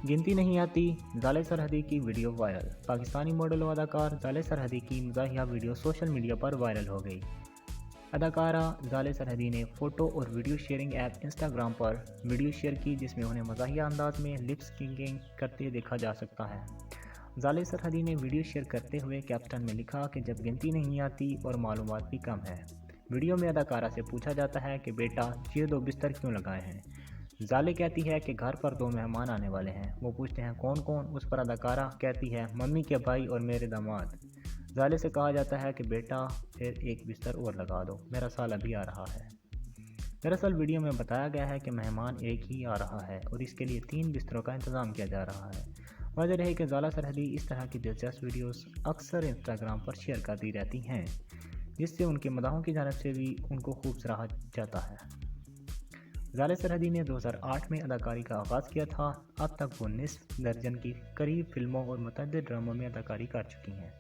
गिनती नहीं आती, ज़ाले सरहदी की वीडियो वायरल। पाकिस्तानी मॉडल और अदाकार ज़ाले सरहदी की मज़ाहिया वीडियो सोशल मीडिया पर वायरल हो गई। अदाकारा ज़ाले सरहदी ने फ़ोटो और वीडियो शेयरिंग ऐप इंस्टाग्राम पर वीडियो शेयर की, जिसमें उन्हें मज़ाहिया अंदाज में लिप सिंकिंग करते देखा जा सकता है। ज़ाले सरहदी ने वीडियो शेयर करते हुए कैप्शन में लिखा कि जब गिनती नहीं आती और मालूमात भी कम है। वीडियो में अदाकारा से पूछा जाता है कि बेटा ये 2 बिस्तर क्यों लगाए हैं। ज़ाले कहती है कि घर पर 2 मेहमान आने वाले हैं। वो पूछते हैं कौन कौन। उस पर अदाकारा कहती है मम्मी के भाई और मेरे दामाद। ज़ाले से कहा जाता है कि बेटा फिर 1 बिस्तर और लगा दो, मेरा साल अभी आ रहा है। दरअसल वीडियो में बताया गया है कि मेहमान एक ही आ रहा है और इसके लिए 3 बिस्तरों का इंतज़ाम किया जा रहा है। वजह रही कि ज़ाला सरहदी इस तरह की दिलचस्प वीडियोस अक्सर इंस्टाग्राम पर शेयर करती रहती हैं, जिससे उनके मदाहों की जानिब से भी उनको खूब सराहा जाता है। ज़ाले सरहदी ने 2008 में अदाकारी का आगाज़ किया था। अब तक वो निस्फ दर्जन की करीब फिल्मों और मुतअद्दिद ड्रामों में अदाकारी कर चुकी हैं।